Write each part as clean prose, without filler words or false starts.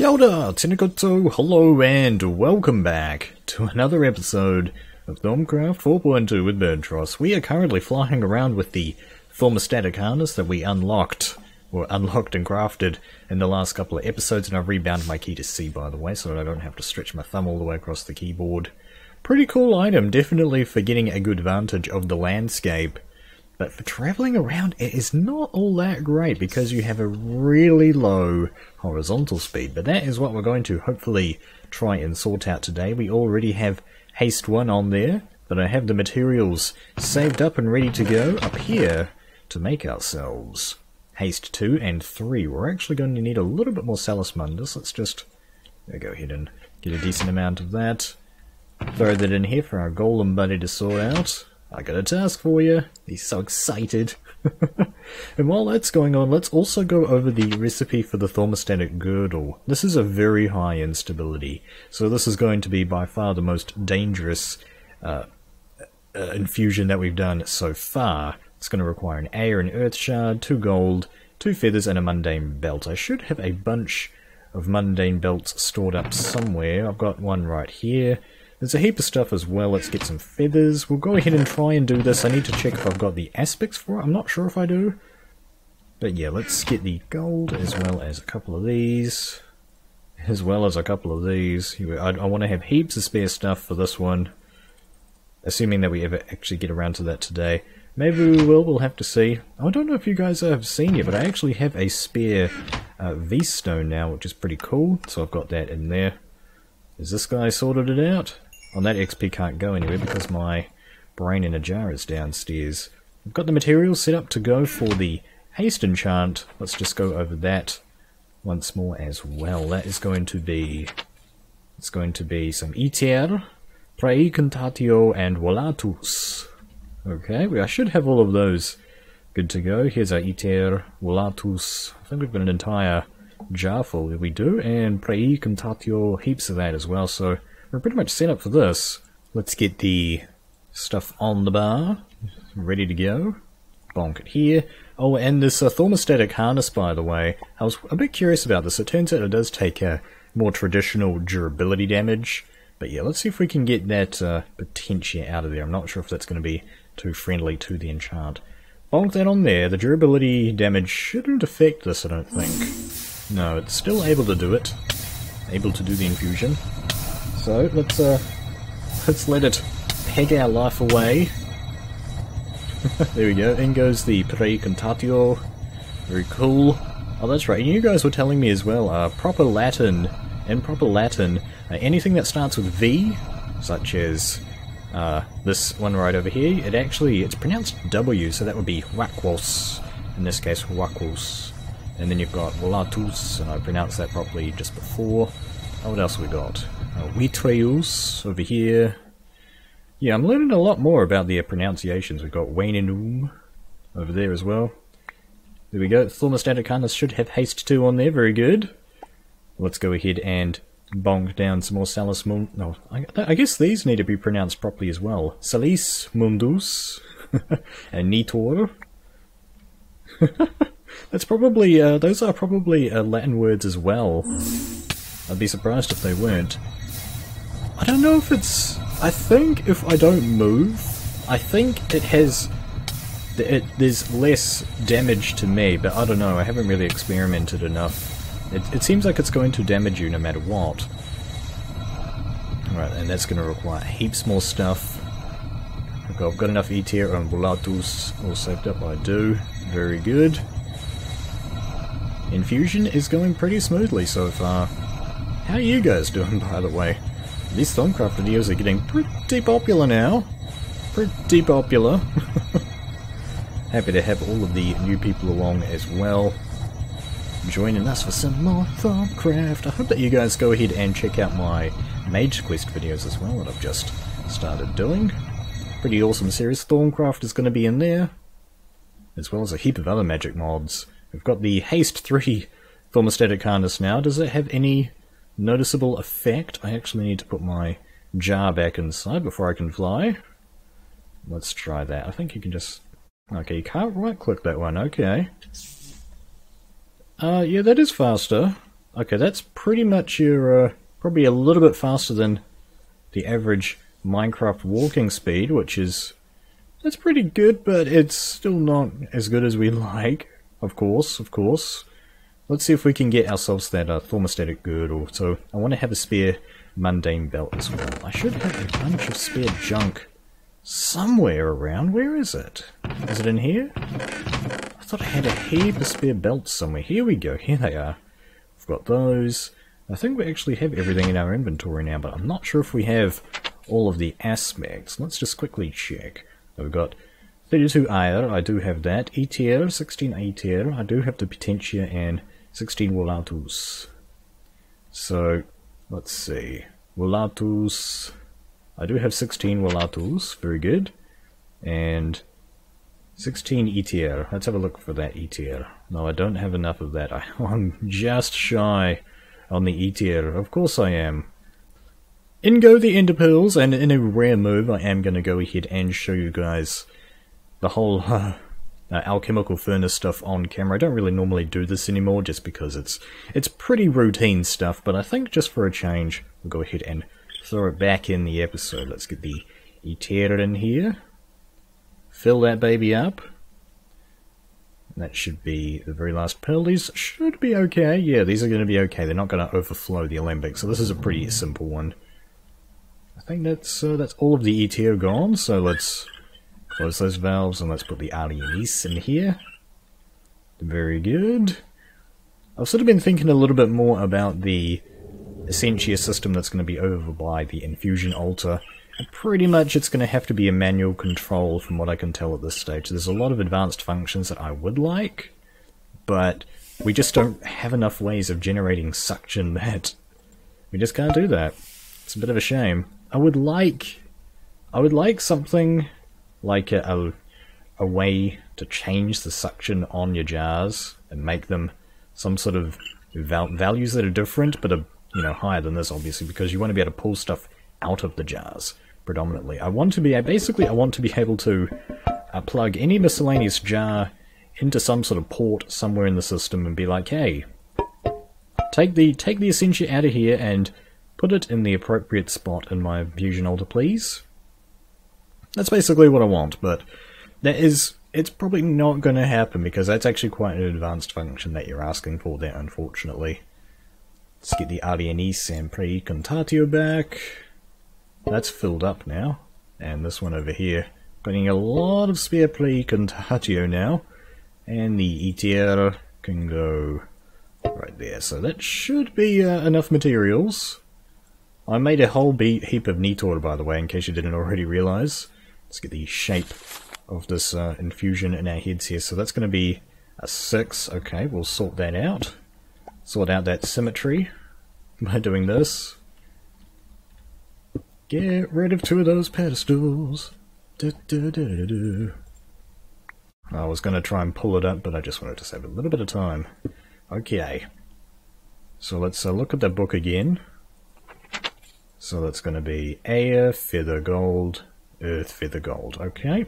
Kia ora, Tenekoto, hello and welcome back to another episode of Thaumcraft 4.2 with Birdtross. We are currently flying around with the Thaumostatic harness that we unlocked and crafted in the last couple of episodes, and I've rebound my key to C, by the way, so that I don't have to stretch my thumb all the way across the keyboard. Pretty cool item, definitely for getting a good vantage of the landscape. But for travelling around, it is not all that great because you have a really low horizontal speed. But that is what we're going to hopefully try and sort out today. We already have Haste 1 on there, but I have the materials saved up and ready to go up here to make ourselves Haste 2 and 3. We're actually going to need a little bit more Salus Mundus. Let's just go ahead and get a decent amount of that. Throw that in here for our golem buddy to sort out. I got a task for you. He's so excited. And while that's going on, let's also go over the recipe for the Thaumostatic Girdle. This is a very high instability, so this is going to be by far the most dangerous infusion that we've done so far. It's going to require an air, an earth shard, 2 gold, 2 feathers, and a mundane belt. I should have a bunch of mundane belts stored up somewhere. I've got one right here. There's a heap of stuff as well. Let's get some feathers. We'll go ahead and try and do this. I need to check if I've got the aspects for it. I'm not sure if I do. But yeah, let's get the gold as well as a couple of these. I want to have heaps of spare stuff for this one. Assuming that we ever actually get around to that today. Maybe we will, we'll have to see. I don't know if you guys have seen it, but I actually have a spare V-stone now, which is pretty cool. So I've got that in there. Is this guy sorted it out? Oh, that XP can't go anywhere because my brain in a jar is downstairs. I've got the materials set up to go for the haste enchant. Let's just go over that once more as well. That is going to be... It's going to be some Iter, Praecantatio, and Volatus. Okay, I should have all of those good to go. Here's our Iter, Volatus. I think we've got an entire jar full. We do, and Praecantatio, heaps of that as well, so we're pretty much set up for this. Let's get the stuff on the bar, ready to go. Bonk it here. Oh, and this Thaumostatic harness, by the way, I was a bit curious about this. It turns out it does take a more traditional durability damage, but yeah, let's see if we can get that potentia out of there. I'm not sure if that's going to be too friendly to the enchant. Bonk that on there. The durability damage shouldn't affect this, I don't think. No, it's still able to do it. Able to do the infusion. So, let's let it peg our life away. There we go. In goes the Praecantatio. Very cool. Oh, that's right. And you guys were telling me as well, proper Latin, anything that starts with V, such as this one right over here, it's pronounced W, so that would be Wakwas. In this case, Wakwas. And then you've got Volatus, and I pronounced that properly just before. Oh, what else have we got? Vitreus over here. Yeah, I'm learning a lot more about the pronunciations. We've got Wainenum over there as well. There we go. Thaumostatic harness should have haste 2 on there. Very good. Let's go ahead and bonk down some more Salus Mundus. No, I guess these need to be pronounced properly as well. Salus Mundus and Nitor. That's probably, those are probably Latin words as well. I'd be surprised if they weren't. I don't know if it's... I think if I don't move, I think it has... there's less damage to me, but I don't know, I haven't really experimented enough. It seems like it's going to damage you no matter what. Alright, and that's going to require heaps more stuff. Okay, I've got enough Iter and Volatus all saved up, I do. Very good. Infusion is going pretty smoothly so far. How are you guys doing, by the way? These Thaumcraft videos are getting pretty popular now. Pretty popular. Happy to have all of the new people along as well, joining us for some more Thaumcraft. I hope that you guys go ahead and check out my Mage Quest videos as well that I've just started doing. Pretty awesome series. Thaumcraft is going to be in there, as well as a heap of other magic mods. We've got the Haste 3 Thaumostatic harness now. Does it have any noticeable effect? I actually need to put my jar back inside before I can fly. Let's try that. I think you can just... Okay, you can't right-click that one. Okay. Yeah, that is faster. Okay, that's pretty much your, probably a little bit faster than the average Minecraft walking speed, which is, that's pretty good, but it's still not as good as we like, of course. Let's see if we can get ourselves that Thaumostatic Girdle. So, I want to have a spare mundane belt as well. I should have a bunch of spare junk somewhere around. Where is it? Is it in here? I thought I had a heap of spare belts somewhere. Here we go, here they are. We've got those. I think we actually have everything in our inventory now, but I'm not sure if we have all of the aspects. Let's just quickly check. We've got 32 air, I do have that. Ether, 16 ether, I do have the potentia and 16 volatus. So, let's see. Volatus, I do have 16 volatus, very good. And 16 ether, let's have a look for that ether. No, I don't have enough of that. I'm just shy on the ether, of course I am. In go the ender pearls, and in a rare move I am going to go ahead and show you guys the whole alchemical furnace stuff on camera. I don't really normally do this anymore just because it's pretty routine stuff, but I think just for a change we'll go ahead and throw it back in the episode. Let's get the ether in here. Fill that baby up. That should be the very last pearl. These should be okay. Yeah, these are going to be okay. They're not going to overflow the alembic, so this is a pretty simple one. I think that's all of the ether gone, so let's close those valves and let's put the Alienise in here. Very good. I've sort of been thinking a little bit more about the Essentia system that's going to be over by the infusion altar. And pretty much it's going to have to be a manual control from what I can tell at this stage. There's a lot of advanced functions that I would like, but we just don't have enough ways of generating suction that we just can't do that. It's a bit of a shame. I would like something like a way to change the suction on your jars and make them some sort of values that are different, but are, you know, higher than this, obviously, because you want to be able to pull stuff out of the jars predominantly. I want to be able to plug any miscellaneous jar into some sort of port somewhere in the system and be like, hey, take the Essentia out of here and put it in the appropriate spot in my fusion altar, please. That's basically what I want, but it's probably not going to happen because that's actually quite an advanced function that you're asking for there, unfortunately. Let's get the Alienise and Precontatio back. That's filled up now. And this one over here, getting a lot of spare Precontatio now. And the ether can go right there. So that should be enough materials. I made a whole heap of Nitor, by the way, in case you didn't already realize. Let's get the shape of this infusion in our heads here. So that's going to be a 6. Okay, we'll sort that out. Sort out that symmetry by doing this. Get rid of 2 of those pedestals. I was going to try and pull it up, but I just wanted to save a little bit of time. Okay. So let's look at the book again. So that's going to be air, feather, gold, earth, feather, gold. Okay.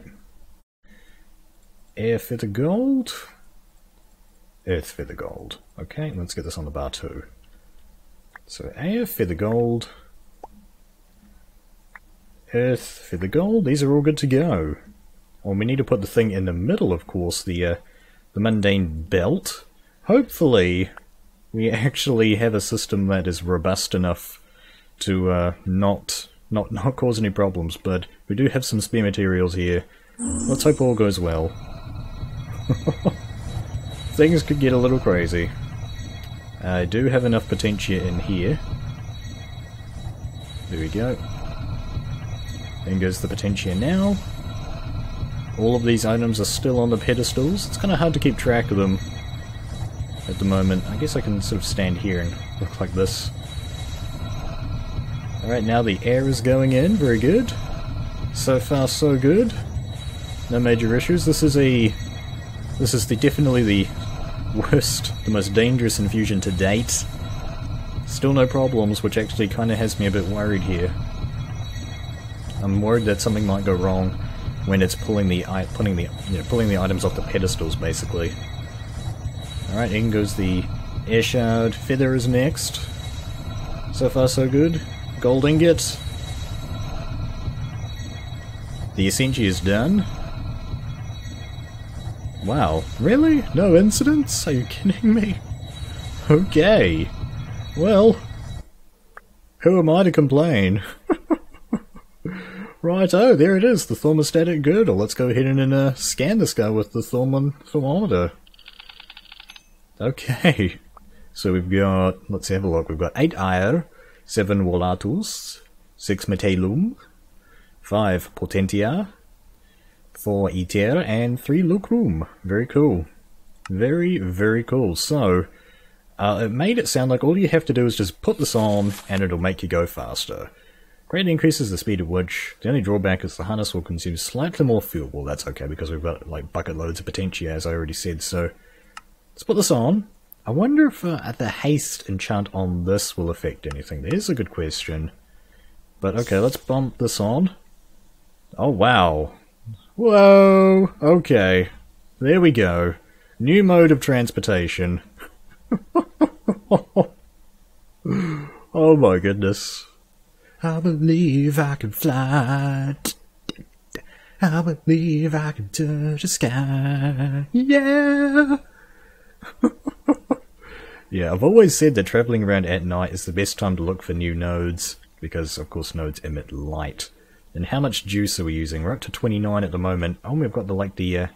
Air, feather, gold. Earth, feather, gold. Okay, let's get this on the bar too. So air, feather, gold. Earth, feather, gold. These are all good to go. Well, we need to put the thing in the middle, of course, the mundane belt. Hopefully, we actually have a system that is robust enough to not cause any problems, but we do have some spare materials here. Let's hope all goes well. Things could get a little crazy. I do have enough potentia in here. There we go. Then goes the potentia now. All of these items are still on the pedestals. It's kind of hard to keep track of them at the moment. I guess I can sort of stand here and look like this. Alright, now the air is going in. Very good. So far, so good. No major issues. This is definitely the worst, the most dangerous infusion to date. Still no problems, which actually kind of has me a bit worried here. I'm worried that something might go wrong when it's pulling the items off the pedestals, basically. Alright, in goes the Air shard, feather is next. So far so good. Gold ingot. The Essentia is done. Wow, really? No incidents? Are you kidding me? Okay. Well, who am I to complain? Righto, there it is, the Thaumostatic Girdle. Let's go ahead and scan this guy with the thermometer. Okay, so we've got, let's have a look, we've got 8 Air, 7 Volatus, 6 Metallum, 5 Potentia, 4 Ether, and 3 Lucrum. Very cool. Very, very cool. So, it made it sound like all you have to do is just put this on and it'll make you go faster. Greatly increases the speed at which. The only drawback is the harness will consume slightly more fuel. Well, that's okay because we've got like bucket loads of Potentia, as I already said. So let's put this on. I wonder if the haste enchant on this will affect anything. There's a good question. But okay, let's bump this on. Oh wow. Whoa. Okay. There we go. New mode of transportation. Oh my goodness. I believe I can fly. I believe I can touch the sky. Yeah! Yeah, I've always said that travelling around at night is the best time to look for new nodes, because of course nodes emit light. And how much juice are we using? We're up to 29 at the moment. Oh, we've got the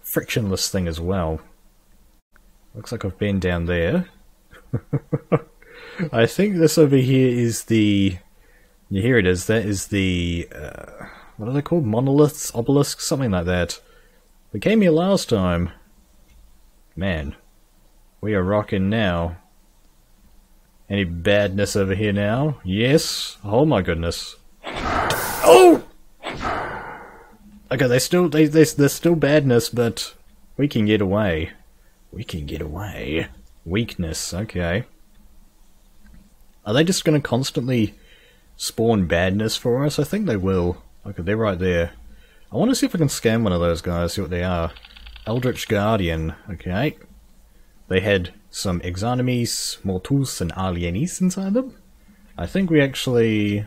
frictionless thing as well. Looks like I've been down there. I think this over here is the... Yeah, here it is. That is the... what are they called? Monoliths? Obelisks? Something like that. They came here last time. Man. We are rocking now. Any badness over here now? Yes. Oh my goodness. Oh! Okay, they're still badness, but we can get away. We can get away. Weakness, okay. Are they just going to constantly spawn badness for us? I think they will. Okay, they're right there. I want to see if I can scan one of those guys, see what they are. Eldritch Guardian, okay. They had some Exanimes, Mortus, and Alienis inside them. I think we actually...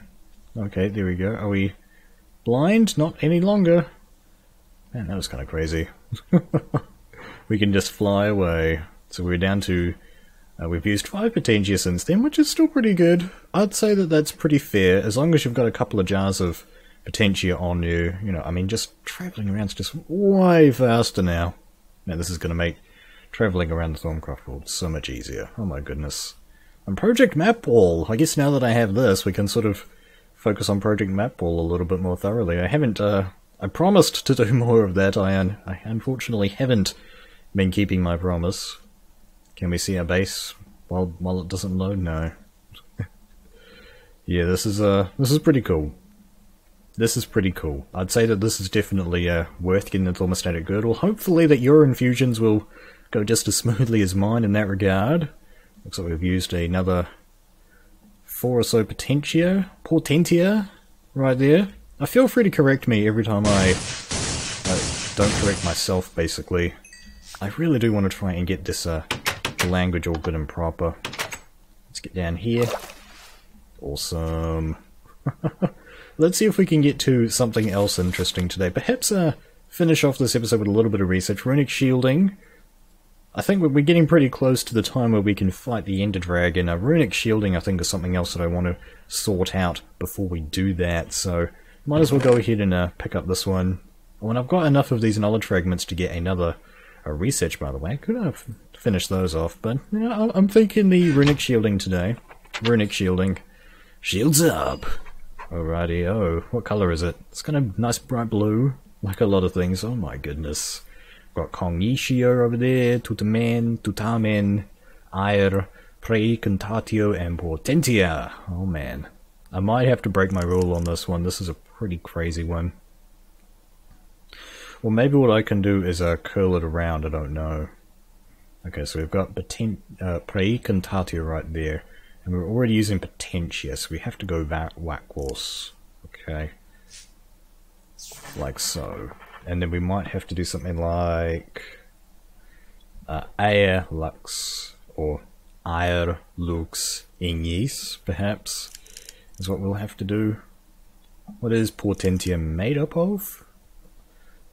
Okay, there we go. Are we blind? Not any longer. Man, that was kind of crazy. We can just fly away. So we're down to... we've used 5 Potentia since then, which is still pretty good. I'd say that that's pretty fair, as long as you've got a couple of jars of Potentia on you. You know, I mean, just travelling around's just way faster now. Man, this is going to make travelling around the Thaumcraft world so much easier. Oh my goodness. And Project Mapball! I guess now that I have this, we can sort of focus on Project Mapball a little bit more thoroughly. I haven't, I promised to do more of that. I unfortunately haven't been keeping my promise. Can we see our base while it doesn't load? No. Yeah, this is pretty cool. This is pretty cool. I'd say that this is definitely worth getting the Thaumostatic Girdle. Hopefully that your infusions will go just as smoothly as mine in that regard. Looks like we've used another 4 or so Potentia right there. Feel free to correct me every time I don't correct myself, basically. I really do want to try and get this language all good and proper. Let's get down here. Awesome. Let's see if we can get to something else interesting today. Perhaps finish off this episode with a little bit of research. Runic shielding. I think we're getting pretty close to the time where we can fight the Ender Dragon. Runic shielding, I think, is something else that I want to sort out before we do that. So might as well go ahead and pick up this one. Oh, and I've got enough of these knowledge fragments to get another research, by the way. Could have finished those off, but you know, I'm thinking the runic shielding today. Runic shielding. Shields up! Alrighty, oh, what colour is it? It's kind of nice bright blue, like a lot of things. Oh my goodness. Got Cognicio over there, Tutamen, Air, Precontatio, and Potentia. Oh man. I might have to break my rule on this one. This is a pretty crazy one. Well, maybe what I can do is curl it around, I don't know. Okay, so we've got Precontatio right there. And we're already using Potentia, so we have to go back Wakwas. Okay. Like so. And then we might have to do something like Air Lux or air lux ignis, perhaps, is what we'll have to do. What is Potentia made up of?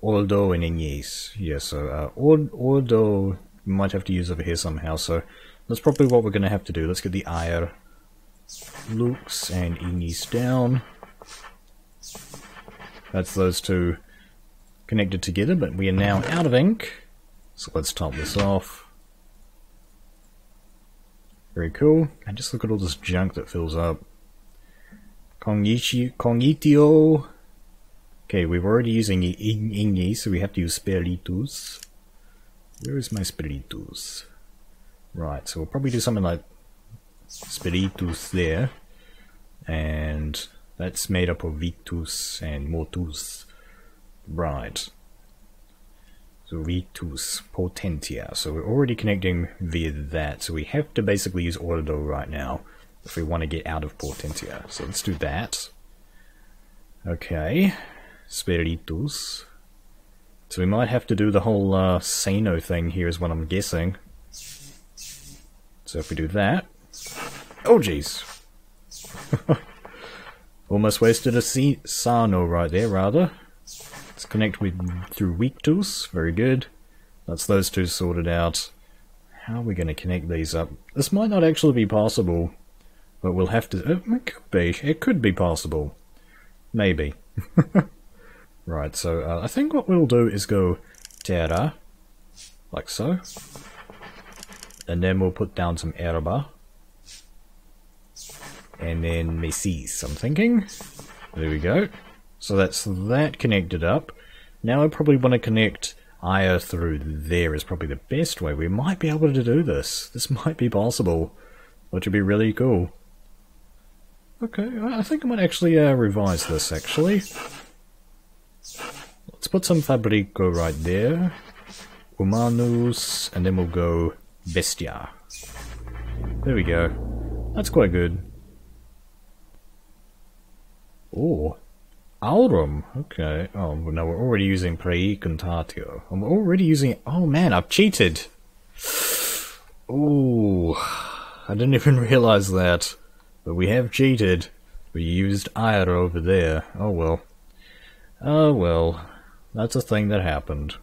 Ordo and ignis. Yeah, so Ordo we might have to use over here somehow, so that's probably what we're going to have to do. Let's get the air lux and ignis down. That's those two connected together, but we are now out of ink. So let's top this off. Very cool. And just look at all this junk that fills up. Cognitio. Okay, we're already using ignis, so we have to use spiritus. Where is my spiritus? Right, so we'll probably do something like spiritus there. And that's made up of vitus and motus. Right. So vitus, potentia. So we're already connecting via that. So we have to basically use ordo right now if we want to get out of potentia. So let's do that. Okay. Spiritus. So we might have to do the whole Sano thing here is what I'm guessing. So if we do that... Oh jeez! Almost wasted a Sano right there, rather. Let's connect with through Victus. Very good. That's those two sorted out. How are we going to connect these up? This might not actually be possible, but we'll have to... It could be. It could be possible. Maybe. Right, so I think what we'll do is go terra, like so. And then we'll put down some herba. And then messis, I'm thinking. There we go. So that's that connected up. Now I probably want to connect Aya through there is probably the best way. We might be able to do this. This might be possible, which would be really cool. Okay, I think I might actually revise this, actually. Let's put some Fabrico right there. Humanus, and then we'll go Bestia. There we go. That's quite good. Oh, Aurum. Okay. Oh, no, we're already using Precontatio. I'm already using... Oh man, I've cheated. Oh, I didn't even realize that. But we have cheated. We used Ire over there. Oh well. Oh well. That's a thing that happened.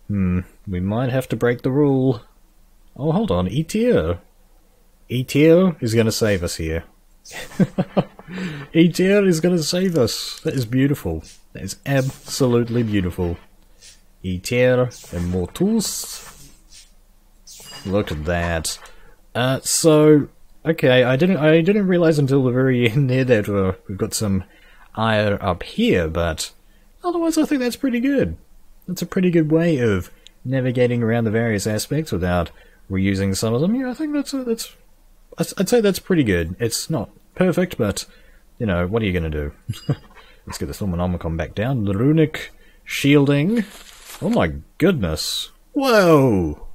We might have to break the rule. Oh, hold on. E-tier. E-tier is going to save us here. E-tier is going to save us. That is beautiful. That is absolutely beautiful. E-tier and Mortus. Look at that. So, okay, I didn't realize until the very end there that we've got some ire up here, but otherwise I think that's pretty good. That's a pretty good way of navigating around the various aspects without reusing some of them. Yeah, I think I'd say that's pretty good. It's not perfect, but, you know, what are you going to do? Let's get the Thaumonomicon back down. The runic shielding. Oh my goodness. Whoa!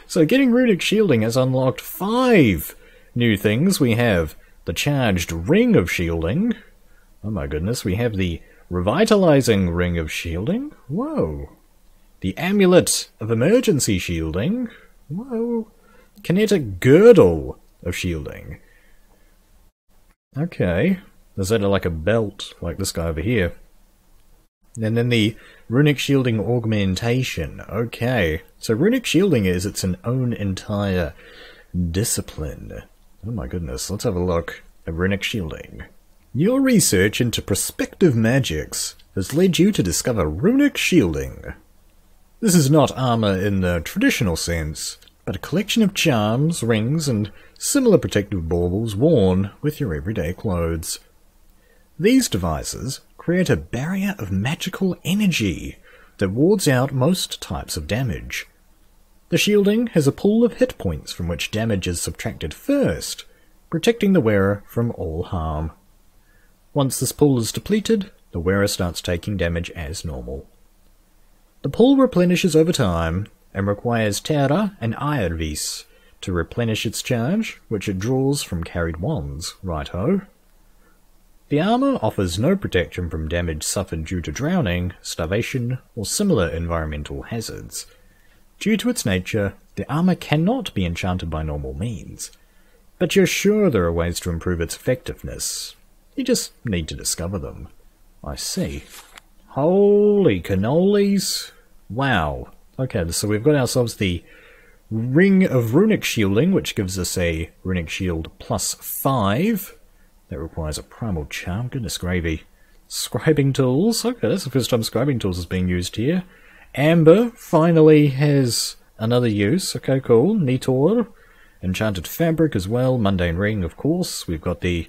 So getting runic shielding has unlocked 5 new things. We have the charged ring of shielding. Oh my goodness, we have the revitalizing ring of shielding. Whoa. The amulet of emergency shielding. Whoa. Kinetic girdle of shielding. Okay. There's that like a belt, like this guy over here. And then the runic shielding augmentation. Okay. So runic shielding is its own entire discipline. Oh my goodness, let's have a look at runic shielding. Your research into prospective magics has led you to discover runic shielding. This is not armor in the traditional sense, but a collection of charms, rings, and similar protective baubles worn with your everyday clothes. These devices create a barrier of magical energy that wards out most types of damage. The shielding has a pool of hit points from which damage is subtracted first, protecting the wearer from all harm. Once this pool is depleted, the wearer starts taking damage as normal. The pool replenishes over time and requires Terra and Irevis to replenish its charge, which it draws from carried wands, right-ho. The armor offers no protection from damage suffered due to drowning, starvation, or similar environmental hazards. Due to its nature, the armor cannot be enchanted by normal means. But you're sure there are ways to improve its effectiveness. You just need to discover them. I see. Holy cannolis! Wow. Okay, so we've got ourselves the Ring of Runic Shielding, which gives us a Runic Shield plus 5. That requires a Primal Charm. Goodness gravy. Scribing Tools. Okay, that's the first time Scribing Tools is being used here. Amber finally has another use. Okay, cool. Nitor. Enchanted Fabric as well. Mundane Ring, of course. We've got the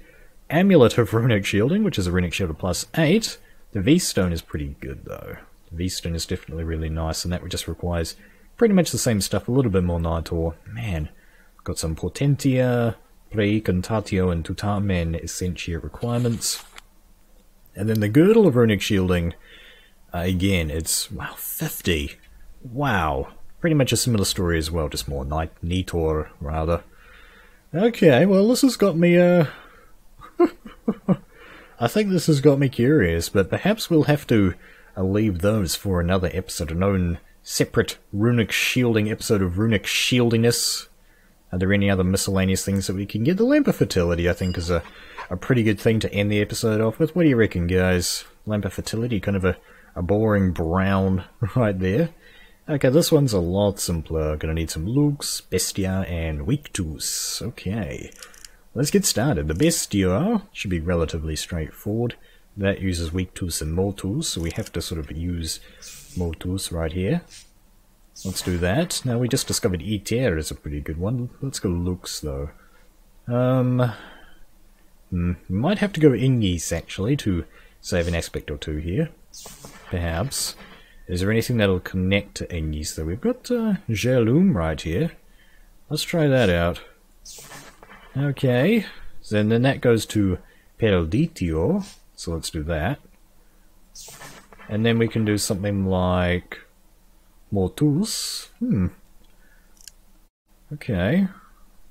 Amulet of Runic Shielding, which is a Runic Shield of plus 8. The V-Stone is pretty good, though. The V-Stone is definitely really nice, and that just requires pretty much the same stuff, a little bit more Nitor. Man, got some Potentia, Precontatio, and Tutamen Essentia requirements. And then the Girdle of Runic Shielding, again, it's, wow, 50. Wow. Pretty much a similar story as well, just more Nitor, rather. Okay, well, this has got me, I think this has got me curious, but perhaps we'll have to leave those for another episode, an own separate Runic Shielding episode of Runic Shieldiness. Are there any other miscellaneous things that we can get? The Lamp of Fertility, I think, is a pretty good thing to end the episode off with. What do you reckon, guys? Lamp of Fertility, kind of a boring brown right there. Okay, this one's a lot simpler. Gonna need some Lux, Bestia, and Victus. Okay, let's get started. The Bestia should be relatively straightforward. That uses Victus and Mortus, so we have to sort of use Mortus right here. Let's do that. Now, we just discovered Iter is a pretty good one. Let's go Lux, though. Might have to go Ingis, actually, to save an aspect or two here. Perhaps. Is there anything that'll connect to Ingis, though? We've got Gerlum right here. Let's try that out. Okay. So then that goes to Perditio. So let's do that. And then we can do something like Mortus. Okay.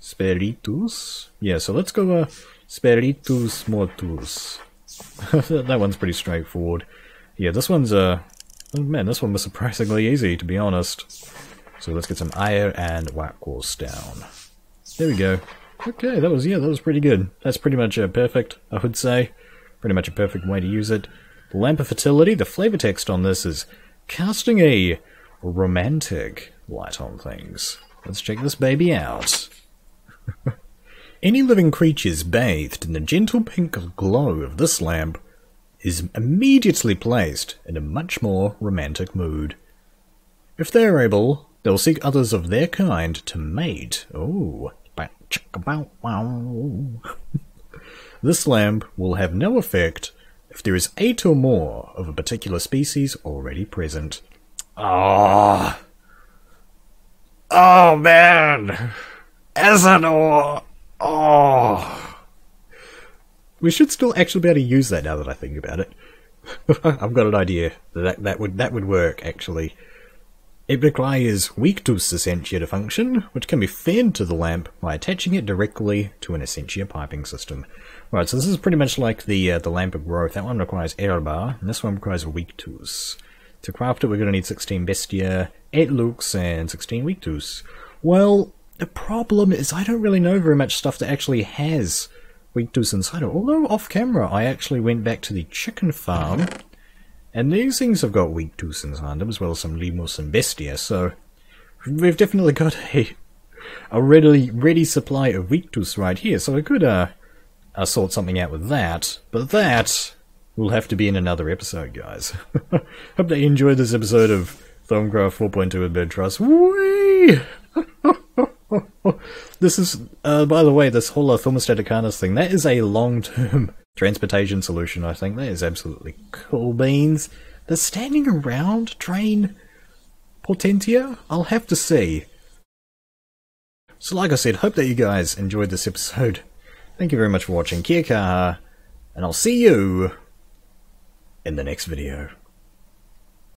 Spiritus. Yeah, so let's go Spiritus Mortus. That one's pretty straightforward. Yeah, this one's oh man, this one was surprisingly easy, to be honest. So let's get some Ire and Wakwas down. There we go. Okay, that was pretty good. That's pretty much perfect, I would say. Pretty much a perfect way to use it. The Lamp of Fertility, the flavor text on this is casting a romantic light on things. Let's check this baby out. Any living creatures bathed in the gentle pink glow of this lamp is immediately placed in a much more romantic mood. If they are able, they'll seek others of their kind to mate. Oh, this lamp will have no effect if there is 8 or more of a particular species already present. Oh man! Azador! Oh! We should still actually be able to use that now that I think about it. I've got an idea. That would work, actually. It requires Victus Essentia to function, which can be fed to the lamp by attaching it directly to an Essentia piping system. Right, so this is pretty much like the Lamp of Growth. That one requires Erba, and this one requires Victus. To craft it, we're going to need 16 Bestia, 8 Lux, and 16 Victus. Well, the problem is I don't really know very much stuff that actually has Victus inside it. Although, off camera, I actually went back to the chicken farm, and these things have got Victus inside them, as well as some Limos and Bestia, so we've definitely got a ready supply of Victus right here, so I could sort something out with that, but that will have to be in another episode, guys. Hope that you enjoyed this episode of Thaumcraft 4.2 with Birdtross. Whee! This is, by the way, this whole Thaumostatic harness thing, that is a long-term transportation solution, I think. That is absolutely cool beans. The standing around train Potentia? I'll have to see. So like I said, hope that you guys enjoyed this episode. Thank you very much for watching. Kia kaha, and I'll see you in the next video.